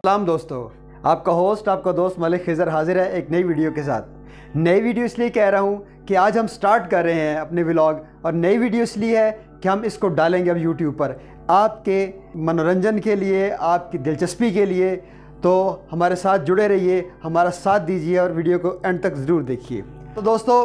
सलाम दोस्तों, आपका होस्ट आपका दोस्त मलिक खिज़र हाजिर है एक नई वीडियो के साथ। नई वीडियो इसलिए कह रहा हूँ कि आज हम स्टार्ट कर रहे हैं अपने व्लॉग, और नई वीडियो इसलिए है कि हम इसको डालेंगे अब यूट्यूब पर आपके मनोरंजन के लिए, आपकी दिलचस्पी के लिए। तो हमारे साथ जुड़े रहिए, हमारा साथ दीजिए और वीडियो को एंड तक ज़रूर देखिए। तो दोस्तों,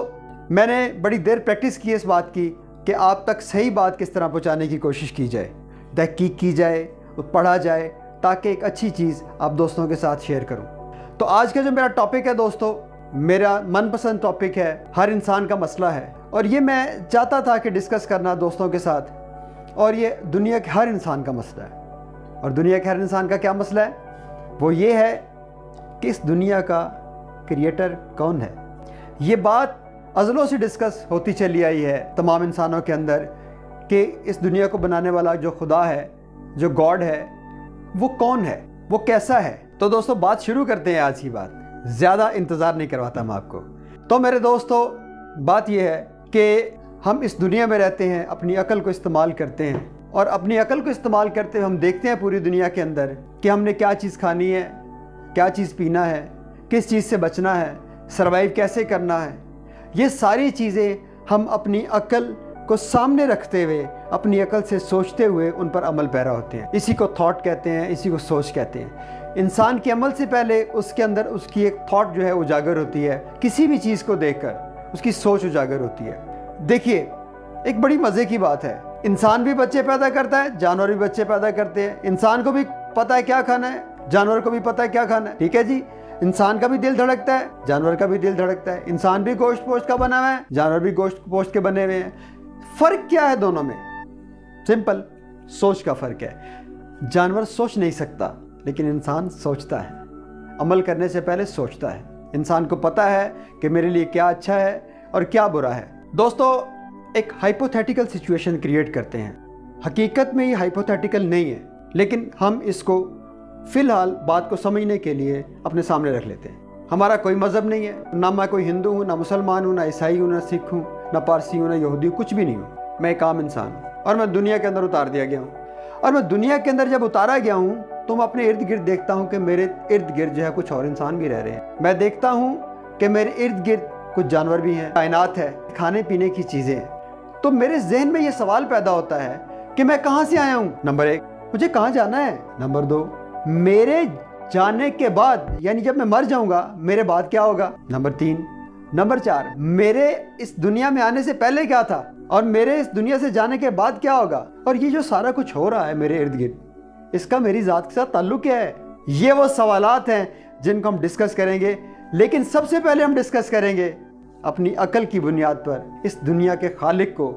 मैंने बड़ी देर प्रैक्टिस की इस बात की कि आप तक सही बात किस तरह पहुँचाने की कोशिश की जाए, तहकीक की जाए, पढ़ा जाए, ताकि एक अच्छी चीज़ आप दोस्तों के साथ शेयर करूं। तो आज का जो मेरा टॉपिक है दोस्तों, मेरा मनपसंद टॉपिक है, हर इंसान का मसला है। और ये मैं चाहता था कि डिस्कस करना दोस्तों के साथ, और ये दुनिया के हर इंसान का मसला है। और दुनिया के हर इंसान का क्या मसला है? वो ये है कि इस दुनिया का क्रिएटर कौन है। ये बात अज़लों से डिस्कस होती चली आई है तमाम इंसानों के अंदर कि इस दुनिया को बनाने वाला जो खुदा है, जो गॉड है, वो कौन है, वो कैसा है। तो दोस्तों, बात शुरू करते हैं आज की बात। ज़्यादा इंतज़ार नहीं करवाता मैं आपको। तो मेरे दोस्तों, बात यह है कि हम इस दुनिया में रहते हैं, अपनी अकल को इस्तेमाल करते हैं, और अपनी अकल को इस्तेमाल करते हुए हम देखते हैं पूरी दुनिया के अंदर कि हमने क्या चीज़ खानी है, क्या चीज़ पीना है, किस चीज़ से बचना है, सर्वाइव कैसे करना है। ये सारी चीज़ें हम अपनी अकल को सामने रखते हुए, अपनी अकल से सोचते हुए उन पर अमल पैरा होते हैं। इसी को थॉट कहते हैं, इसी को सोच कहते हैं। इंसान के अमल से पहले उसके अंदर उसकी एक थॉट जो है उजागर होती है। किसी भी चीज़ को देखकर उसकी सोच उजागर होती है। देखिए, एक बड़ी मज़े की बात है, इंसान भी बच्चे पैदा करता है, जानवर भी बच्चे पैदा करते हैं। इंसान को भी पता है क्या खाना है, जानवर को भी पता है क्या खाना है। ठीक है जी, इंसान का भी दिल धड़कता है, जानवर का भी दिल धड़कता है। इंसान भी गोश्त पोश्त का बना हुआ है, जानवर भी गोश्त पोश्त के बने हुए हैं। फ़र्क क्या है दोनों में? सिंपल, सोच का फ़र्क है। जानवर सोच नहीं सकता, लेकिन इंसान सोचता है। अमल करने से पहले सोचता है। इंसान को पता है कि मेरे लिए क्या अच्छा है और क्या बुरा है। दोस्तों, एक हाइपोथेटिकल सिचुएशन क्रिएट करते हैं। हकीकत में ये हाइपोथेटिकल नहीं है, लेकिन हम इसको फ़िलहाल बात को समझने के लिए अपने सामने रख लेते हैं। हमारा कोई मज़हब नहीं है, ना मैं कोई हिंदू हूँ, ना मुसलमान हूँ, ना ईसाई हूँ, ना सिख हूँ, ना पारसी हूँ, ना यहूदी हूँ, कुछ भी नहीं हूँ। मैं एक आम इंसान हूँ, और मैं दुनिया के अंदर उतार दिया गया हूँ। और मैं दुनिया के अंदर जब उतारा गया हूँ, तो मैं अपने इर्द गिर्द देखता हूँ कि मेरे इर्द गिर्द जो है कुछ और इंसान भी रह रहे हैं। मैं देखता हूँ कि मेरे इर्द गिर्द कुछ जानवर भी हैं, कायनात है, खाने पीने की चीज़ें हैं। तो मेरे जहन में ये सवाल पैदा होता है कि मैं कहाँ से आया हूँ, नंबर 1, मुझे कहाँ जाना है, नंबर 2, मेरे जाने के बाद, यानी जब मैं मर जाऊँगा, मेरे बाद क्या होगा, नंबर 3, नंबर 4, मेरे इस दुनिया में आने से पहले क्या था, और मेरे इस दुनिया से जाने के बाद क्या होगा। और ये जो सारा कुछ हो रहा है मेरे इर्द गिर्द, इसका मेरी ज़ात के साथ ताल्लुक़ क्या है? ये वो सवालात हैं जिनको हम डिस्कस करेंगे। लेकिन सबसे पहले हम डिस्कस करेंगे अपनी अकल की बुनियाद पर इस दुनिया के खालिक को,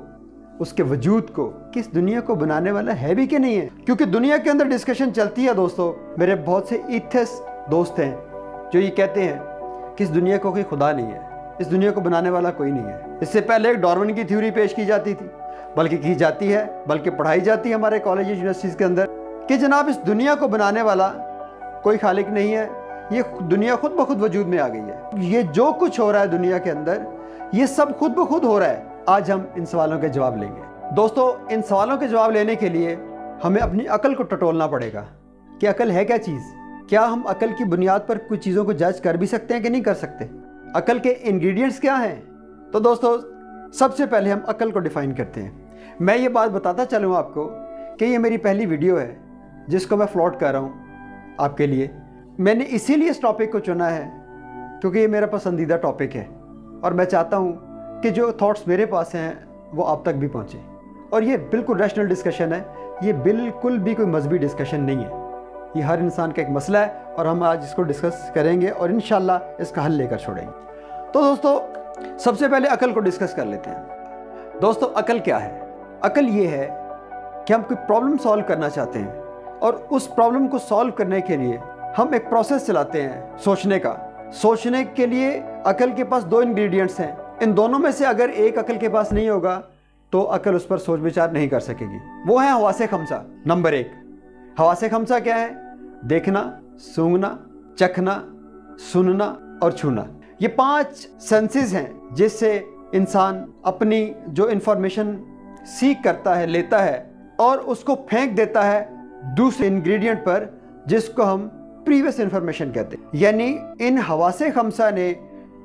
उसके वजूद को, कि इस दुनिया को बनाने वाला है भी कि नहीं है। क्योंकि दुनिया के अंदर डिस्कशन चलती है दोस्तों। मेरे बहुत से एथियस्ट दोस्त हैं जो ये कहते हैं कि इस दुनिया को कोई खुदा नहीं है, इस दुनिया को बनाने वाला कोई नहीं है। इससे पहले एक डार्विन की थ्योरी पेश की जाती थी, बल्कि की जाती है, बल्कि पढ़ाई जाती है हमारे कॉलेज यूनिवर्सिटीज़ के अंदर, कि जनाब इस दुनिया को बनाने वाला कोई खालिक नहीं है, ये दुनिया खुद ब खुद वजूद में आ गई है। ये जो कुछ हो रहा है दुनिया के अंदर, ये सब खुद ब खुद हो रहा है। आज हम इन सवालों के जवाब लेंगे। दोस्तों, इन सवालों के जवाब लेने के लिए हमें अपनी अकल को टटोलना पड़ेगा कि अकल है क्या चीज़। क्या हम अकल की बुनियाद पर कुछ चीज़ों को जज कर भी सकते हैं कि नहीं कर सकते? अकल के इंग्रेडिएंट्स क्या हैं? तो दोस्तों, सबसे पहले हम अकल को डिफ़ाइन करते हैं। मैं ये बात बताता चलूँ आपको कि ये मेरी पहली वीडियो है जिसको मैं फ्लॉट कर रहा हूँ आपके लिए। मैंने इसीलिए इस टॉपिक को चुना है क्योंकि ये मेरा पसंदीदा टॉपिक है, और मैं चाहता हूँ कि जो थॉट्स मेरे पास हैं वो आप तक भी पहुँचे। और ये बिल्कुल रैशनल डिस्कशन है, ये बिल्कुल भी कोई मजहबी डिस्कशन नहीं है। ये हर इंसान का एक मसला है, और हम आज इसको डिस्कस करेंगे और इंशाल्लाह इसका हल लेकर छोड़ेंगे। तो दोस्तों, सबसे पहले अकल को डिस्कस कर लेते हैं। दोस्तों, अकल क्या है? अकल ये है कि हम कोई प्रॉब्लम सॉल्व करना चाहते हैं, और उस प्रॉब्लम को सॉल्व करने के लिए हम एक प्रोसेस चलाते हैं सोचने का। सोचने के लिए अकल के पास 2 इंग्रेडिएंट्स हैं। इन दोनों में से अगर एक अकल के पास नहीं होगा तो अकल उस पर सोच विचार नहीं कर सकेगी। वो है हवासे खमसा। नंबर 1, हवासे खमसा क्या है? देखना, सूंघना, चखना, सुनना और छूना। ये 5 सेंसेस हैं जिससे इंसान अपनी जो इंफॉर्मेशन सीख करता है, लेता है, और उसको फेंक देता है दूसरे इंग्रेडिएंट पर जिसको हम प्रीवियस इंफॉर्मेशन कहते हैं। यानी इन हवासे खमसा ने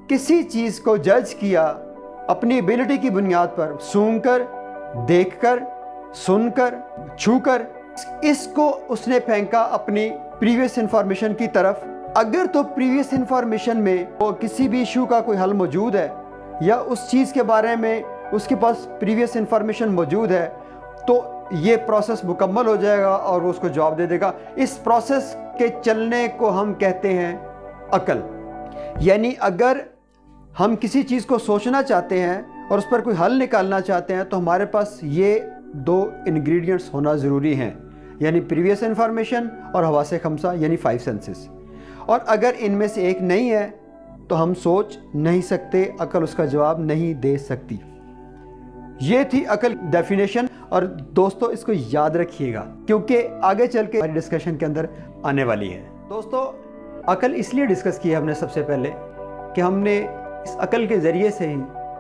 किसी चीज़ को जज किया अपनी एबिलिटी की बुनियाद पर, सूंघकर, देखकर, सुनकर, छूकर, इसको उसने फेंका अपनी प्रीवियस इंफॉर्मेशन की तरफ। अगर तो प्रीवियस इंफॉर्मेशन में वो किसी भी इशू का कोई हल मौजूद है या उस चीज़ के बारे में उसके पास प्रीवियस इंफॉर्मेशन मौजूद है, तो ये प्रोसेस मुकम्मल हो जाएगा और वो उसको जवाब दे देगा। इस प्रोसेस के चलने को हम कहते हैं अकल। यानी अगर हम किसी चीज़ को सोचना चाहते हैं और उस पर कोई हल निकालना चाहते हैं तो हमारे पास ये दो इंग्रेडिएंट्स होना ज़रूरी हैं, यानी प्रीवियस इंफॉर्मेशन और हवासे खमसा यानी 5 सेंसेस। और अगर इनमें से एक नहीं है तो हम सोच नहीं सकते, अकल उसका जवाब नहीं दे सकती। ये थी अकल डेफिनेशन। और दोस्तों इसको याद रखिएगा क्योंकि आगे चल के हमारी डिस्कशन के अंदर आने वाली है। दोस्तों अकल इसलिए डिस्कस की है हमने सबसे पहले कि हमने इस अकल के ज़रिए से ही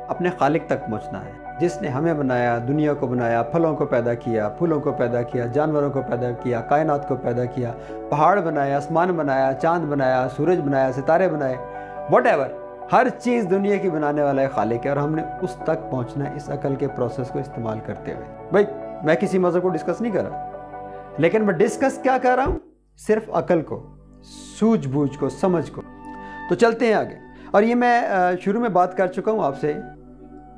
अपने खालिक तक पहुंचना है, जिसने हमें बनाया, दुनिया को बनाया, फलों को पैदा किया, फूलों को पैदा किया, जानवरों को पैदा किया, कायनात को पैदा किया, पहाड़ बनाया, आसमान बनाया, चांद बनाया, सूरज बनाया, सितारे बनाए, व्हाटएवर, हर चीज़ दुनिया की बनाने वाला है खालिक है। और हमने उस तक पहुंचना है इस अकल के प्रोसेस को इस्तेमाल करते हुए। भाई मैं किसी मज़हब को डिस्कस नहीं कर रहा, लेकिन मैं डिस्कस क्या कर रहा हूँ, सिर्फ अकल को, सूझबूझ को, समझ को। तो चलते हैं आगे। और ये मैं शुरू में बात कर चुका हूँ आपसे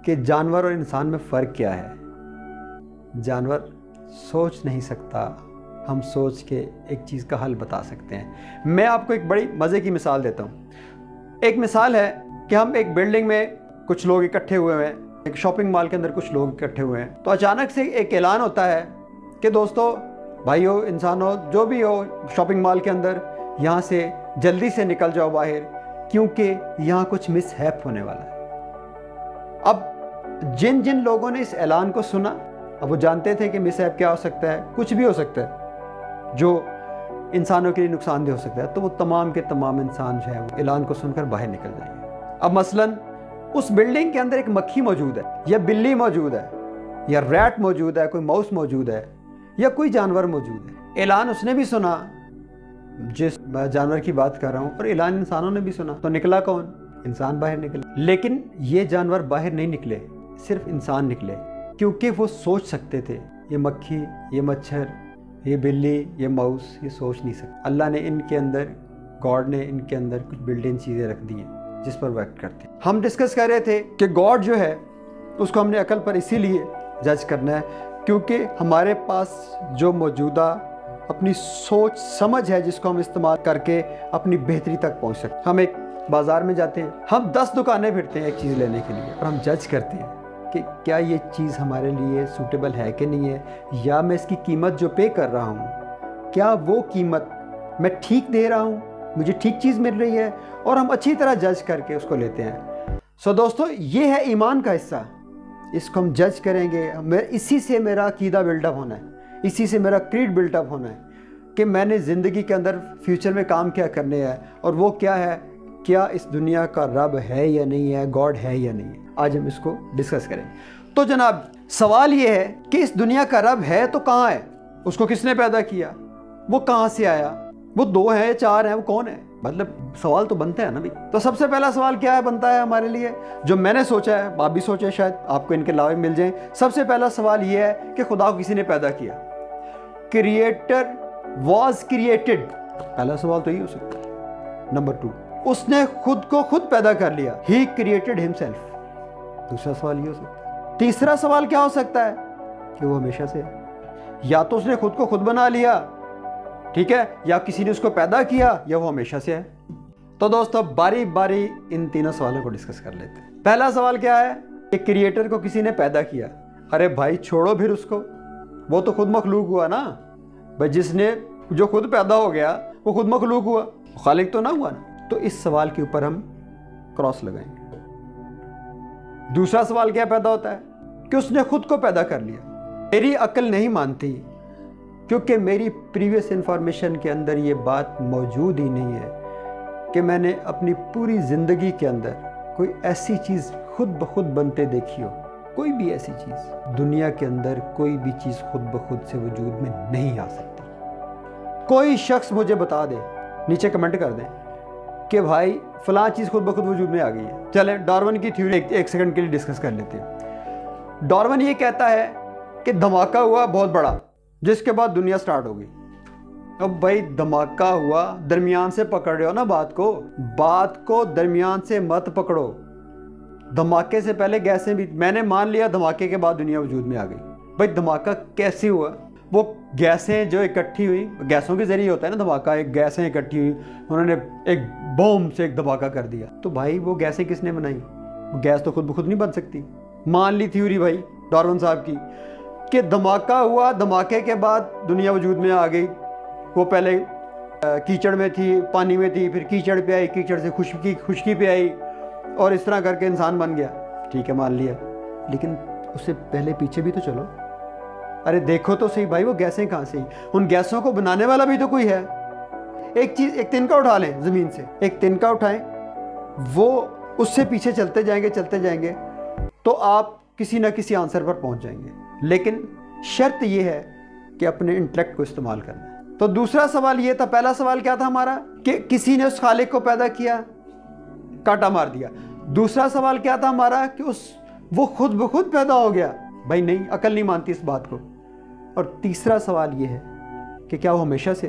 कि जानवर और इंसान में फ़र्क क्या है। जानवर सोच नहीं सकता, हम सोच के एक चीज़ का हल बता सकते हैं। मैं आपको एक बड़ी मज़े की मिसाल देता हूँ। एक मिसाल है कि हम एक बिल्डिंग में कुछ लोग इकट्ठे हुए हैं, एक शॉपिंग मॉल के अंदर कुछ लोग इकट्ठे हुए हैं, तो अचानक से एक ऐलान होता है कि दोस्तों, भाइयों, इंसानों, जो भी हो शॉपिंग मॉल के अंदर, यहाँ से जल्दी से निकल जाओ बाहर, क्योंकि यहाँ कुछ मिसहैप होने वाला है। अब जिन जिन लोगों ने इस ऐलान को सुना, अब वो जानते थे कि मिसहैप क्या हो सकता है, कुछ भी हो सकता है जो इंसानों के लिए नुकसानदेह हो सकता है, तो वो तमाम के तमाम इंसान जो है वो ऐलान को सुनकर बाहर निकल जाएंगे। अब मसलन उस बिल्डिंग के अंदर एक मक्खी मौजूद है, या बिल्ली मौजूद है, या रैट मौजूद है, कोई माउस मौजूद है, या कोई जानवर मौजूद है। ऐलान उसने भी सुना जिस जानवर की बात कर रहा हूँ, और ऐलान इंसानों ने भी सुना। तो निकला कौन? इंसान बाहर निकले। लेकिन ये जानवर बाहर नहीं निकले, सिर्फ इंसान निकले, क्योंकि वो सोच सकते थे। ये मक्खी, ये मच्छर, ये बिल्ली, ये माउस, ये सोच नहीं सकते। अल्लाह ने इनके अंदर, गॉड ने इनके अंदर कुछ बिल्डिंग चीज़ें रख दी हैं जिस पर वो एक्ट करते हैं। हम डिस्कस कर रहे थे कि गॉड जो है उसको हमने अकल पर इसीलिए जज करना है क्योंकि हमारे पास जो मौजूदा अपनी सोच समझ है जिसको हम इस्तेमाल करके अपनी बेहतरी तक पहुंच सकते। हम एक बाज़ार में जाते हैं, हम 10 दुकानें फिरते हैं एक चीज़ लेने के लिए, और हम जज करते हैं कि क्या ये चीज़ हमारे लिए सूटेबल है कि नहीं है, या मैं इसकी कीमत जो पे कर रहा हूँ, क्या वो कीमत मैं ठीक दे रहा हूँ, मुझे ठीक चीज़ मिल रही है, और हम अच्छी तरह जज करके उसको लेते हैं। सो दोस्तों, ये है ईमान का हिस्सा, इसको हम जज करेंगे। इसी से मेरा अकीदा बिल्डअप होना है, इसी से मेरा क्रीड बिल्डअप होना है कि मैंने ज़िंदगी के अंदर फ्यूचर में काम क्या करने हैं, और वो क्या है, क्या इस दुनिया का रब है या नहीं है, गॉड है या नहीं है। आज हम इसको डिस्कस करेंगे। तो जनाब, सवाल ये है कि इस दुनिया का रब है तो कहाँ है, उसको किसने पैदा किया, वो कहाँ से आया, वो 2 हैं या 4 हैं, वो कौन है? मतलब सवाल तो बनता है ना भाई। तो सबसे पहला सवाल क्या है बनता है हमारे लिए, जो मैंने सोचा है, आप भी सोचे, शायद आपको इनके अलावा मिल जाए। सबसे पहला सवाल ये है कि खुदा को किसी ने पैदा किया। क्रिएटर वॉज क्रिएटेड, पहला सवाल तो ये हो सकता है। नंबर 2, उसने खुद को खुद पैदा कर लिया, ही क्रिएटेड हिमसेल्फ, दूसरा सवाल ये हो सकता है। तीसरा सवाल क्या हो सकता है कि वो हमेशा से है, या तो उसने खुद को खुद बना लिया, ठीक है, या किसी ने उसको पैदा किया, या वो हमेशा से है। तो दोस्तों बारी बारी इन तीनों सवालों को डिस्कस कर लेते हैं। पहला सवाल क्या है कि क्रिएटर को किसी ने पैदा किया। अरे भाई छोड़ो फिर उसको, वो तो खुद मखलूक हुआ ना भाई, जिसने जो खुद पैदा हो गया वो खुद मखलूक हुआ, खालिक तो ना हुआ ना। तो इस सवाल के ऊपर हम क्रॉस लगाएंगे। दूसरा सवाल क्या पैदा होता है कि उसने खुद को पैदा कर लिया। मेरी अक्ल नहीं मानती क्योंकि मेरी प्रीवियस इंफॉर्मेशन के अंदर ये बात मौजूद ही नहीं है कि मैंने अपनी पूरी ज़िंदगी के अंदर कोई ऐसी चीज़ खुद ब खुद बनते देखी हो। कोई भी ऐसी चीज़ दुनिया के अंदर, कोई भी चीज़ खुद ब खुद से वजूद में नहीं आ सकती। कोई शख्स मुझे बता दे नीचे कमेंट कर दें कि भाई फ़लाँ चीज़ खुद ब खुद वजूद में आ गई है। चलें डार्विन की थ्योरी एक सेकंड के लिए डिस्कस कर लेते हैं। डार्विन ये कहता है कि धमाका हुआ बहुत बड़ा, जिसके बाद दुनिया स्टार्ट हो गई। अब भाई धमाका हुआ, दरमियान से पकड़ रहे हो ना बात को दरमियान से मत पकड़ो। धमाके से पहले गैसें भी, मैंने मान लिया धमाके के बाद दुनिया वजूद में आ गई। भाई धमाका कैसे हुआ? वो गैसें जो इकट्ठी हुई, गैसों के जरिए होता है ना धमाका, एक गैसें इकट्ठी हुई, उन्होंने एक बम से एक धमाका कर दिया। तो भाई वो गैसें किसने बनाई? वो गैस तो खुद ब खुद नहीं बन सकती। मान ली थ्योरी भाई डार्विन साहब की कि धमाका हुआ, धमाके के बाद दुनिया वजूद में आ गई। वो पहले कीचड़ में थी, पानी में थी, फिर कीचड़ पे आई, कीचड़ से खुशकी पे आई, और इस तरह करके इंसान बन गया। ठीक है, मान लिया, लेकिन उससे पहले पीछे भी तो चलो। अरे देखो तो सही भाई, वो गैसें कहाँ से? उन गैसों को बनाने वाला भी तो कोई है। एक तिनका उठा लें ज़मीन से, एक तिनका उठाएं, वो उससे पीछे चलते जाएंगे तो आप किसी ना किसी आंसर पर पहुंच जाएंगे। लेकिन शर्त यह है कि अपने इंटेलेक्ट को इस्तेमाल करना है। तो दूसरा सवाल ये था, पहला सवाल क्या था हमारा कि किसी ने उस खालिक को पैदा किया, कांटा मार दिया। दूसरा सवाल क्या था हमारा कि वो खुद ब खुद पैदा हो गया। भाई नहीं, अकल नहीं मानती इस बात को। और तीसरा सवाल ये है कि क्या वो हमेशा से?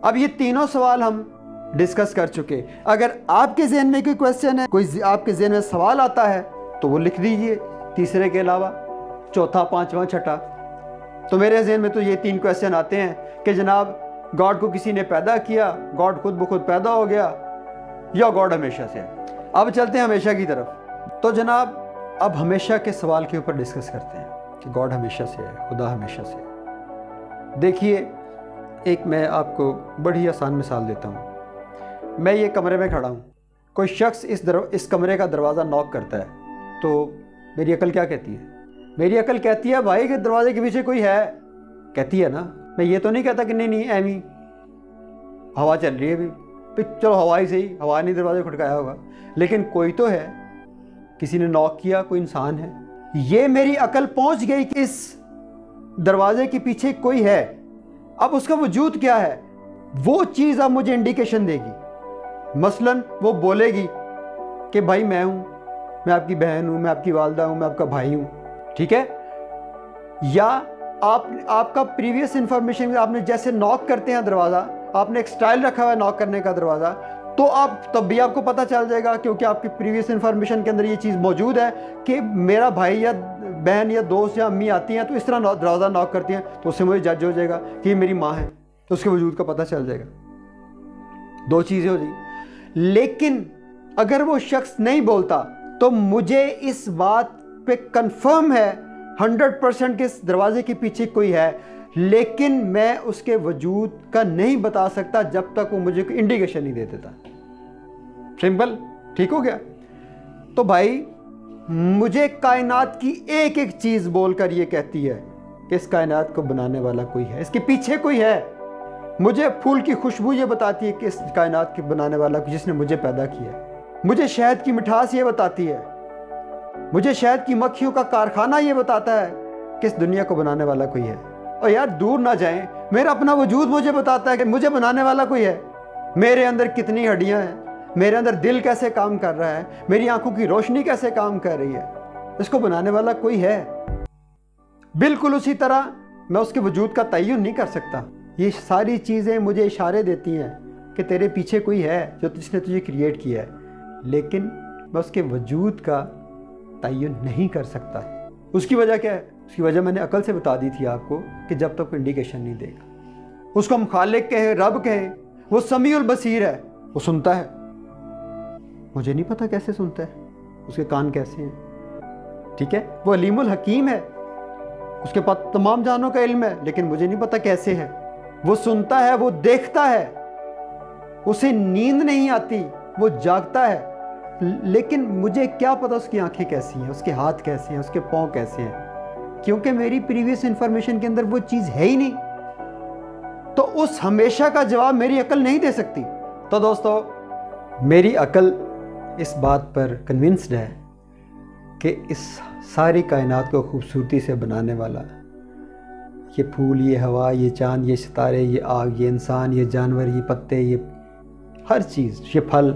अब ये तीनों सवाल हम डिस्कस कर चुके। अगर आपके जहन में कोई क्वेश्चन है, कोई आपके जहन में सवाल आता है तो वो लिख दीजिए, तीसरे के अलावा, चौथा, पांचवा, छठा। तो मेरे जहन में तो ये 3 क्वेश्चन आते हैं कि जनाब गॉड को किसी ने पैदा किया, गॉड खुद ब खुद पैदा हो गया, या गॉड हमेशा से है। अब चलते हैं हमेशा की तरफ। तो जनाब अब हमेशा के सवाल के ऊपर डिस्कस करते हैं कि गॉड हमेशा से है, खुदा हमेशा से है। देखिए, एक मैं आपको बड़ी आसान मिसाल देता हूँ। मैं ये कमरे में खड़ा हूँ, कोई शख्स इस कमरे का दरवाज़ा नॉक करता है, तो मेरी अकल क्या कहती है? मेरी अकल कहती है भाई कि दरवाजे के पीछे कोई है, कहती है ना। मैं ये तो नहीं कहता कि नहीं एमी हवा चल रही है अभी, चलो हवा ही सही, हवा नहीं दरवाजे खटकाया होगा, लेकिन कोई तो है, किसी ने नॉक किया, कोई इंसान है। ये मेरी अकल पहुंच गई कि इस दरवाजे के पीछे कोई है। अब उसका वजूद क्या है, वो चीज़ अब मुझे इंडिकेशन देगी। मसलन वो बोलेगी कि भाई मैं हूँ, मैं आपकी बहन हूँ, मैं आपकी वालदा हूँ, मैं आपका भाई हूँ, ठीक है। या आपका प्रीवियस इंफॉर्मेशन, आपने जैसे नॉक करते हैं दरवाज़ा, आपने एक स्टाइल रखा हुआ है नॉक करने का दरवाज़ा, तो आप तब भी आपको पता चल जाएगा, क्योंकि आपकी प्रीवियस इंफॉर्मेशन के अंदर ये चीज़ मौजूद है कि मेरा भाई या बहन या दोस्त या अम्मी आती हैं तो इस तरह दरवाज़ा नॉक करती हैं, तो उससे मुझे जज हो जाएगा कि ये मेरी माँ है, तो उसके वजूद का पता चल जाएगा। 2 चीज़ें हो जाएगी। लेकिन अगर वो शख्स नहीं बोलता तो मुझे इस बात पे कंफर्म है 100% के इस दरवाजे के पीछे कोई है, लेकिन मैं उसके वजूद का नहीं बता सकता जब तक वो मुझे इंडिकेशन नहीं दे देता। सिंपल, ठीक हो गया। तो भाई मुझे कायनात की एक एक चीज़ बोलकर ये कहती है कि इस कायनात को बनाने वाला कोई है, इसके पीछे कोई है। मुझे फूल की खुशबू ये बताती है कि इस कायनात के बनाने वाला जिसने मुझे पैदा किया। मुझे शहद की मिठास ये बताती है, मुझे शहद की मक्खियों का कारखाना ये बताता है कि इस दुनिया को बनाने वाला कोई है। और यार दूर ना जाएं, मेरा अपना वजूद मुझे बताता है कि मुझे बनाने वाला कोई है। मेरे अंदर कितनी हड्डियां हैं, मेरे अंदर दिल कैसे काम कर रहा है, मेरी आंखों की रोशनी कैसे काम कर रही है, इसको बनाने वाला कोई है। बिल्कुल उसी तरह मैं उसके वजूद का तय्युन नहीं कर सकता। ये सारी चीज़ें मुझे इशारे देती हैं कि तेरे पीछे कोई है जो जिसने तुझे क्रिएट किया है, लेकिन मैं उसके वजूद का तय्युन नहीं कर सकता। उसकी वजह क्या है? उसकी वजह मैंने अकल से बता दी थी आपको कि जब तक इंडिकेशन नहीं देगा। उसको हम खालिक कहें, रब कहें, वो समीउल बसीर है, वो सुनता है। मुझे नहीं पता कैसे सुनता है, उसके कान कैसे हैं, ठीक है। वो अलीमुल हकीम है, उसके पास तमाम जानों का इल्म है, लेकिन मुझे नहीं पता कैसे है। वो सुनता है, वो देखता है, उसे नींद नहीं आती, वो जागता है, लेकिन मुझे क्या पता उसकी आंखें कैसी हैं, उसके हाथ कैसे हैं, उसके पाँव कैसे हैं, क्योंकि मेरी प्रीवियस इंफॉर्मेशन के अंदर वो चीज़ है ही नहीं। तो उस हमेशा का जवाब मेरी अकल नहीं दे सकती। तो दोस्तों, मेरी अकल इस बात पर कन्विंस्ड है कि इस सारी कायनात को खूबसूरती से बनाने वाला, ये फूल, ये हवा, ये चाँद, ये सितारे, ये आग, ये इंसान, ये जानवर, ये पत्ते, ये हर चीज़, ये फल,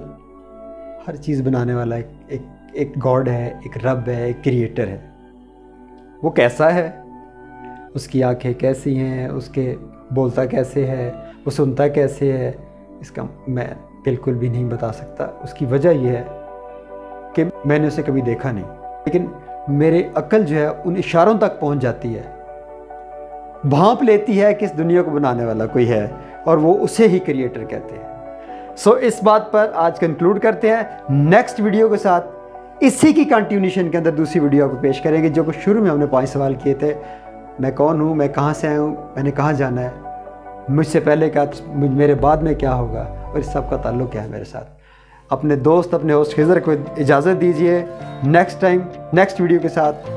हर चीज़ बनाने वाला एक गॉड है, एक रब है, एक क्रिएटर है। वो कैसा है, उसकी आंखें कैसी हैं, उसके बोलता कैसे है, वो सुनता कैसे है, इसका मैं बिल्कुल भी नहीं बता सकता। उसकी वजह यह है कि मैंने उसे कभी देखा नहीं, लेकिन मेरी अक्ल जो है उन इशारों तक पहुंच जाती है, भांप लेती है कि इस दुनिया को बनाने वाला कोई है और वो उसे ही क्रिएटर कहते हैं। सो इस बात पर आज कंक्लूड करते हैं। नेक्स्ट वीडियो के साथ इसी की कंटिन्यूशन के अंदर दूसरी वीडियो आपको पेश करेंगे, जो कि शुरू में हमने 5 सवाल किए थे। मैं कौन हूँ, मैं कहाँ से आया हूँ, मैंने कहाँ जाना है, मुझसे पहले क्या, मेरे बाद में क्या होगा, और इस सब का ताल्लुक़ क्या है मेरे साथ। अपने दोस्त, अपने होस्ट खिज़र को इजाज़त दीजिए। नेक्स्ट टाइम नेक्स्ट वीडियो के साथ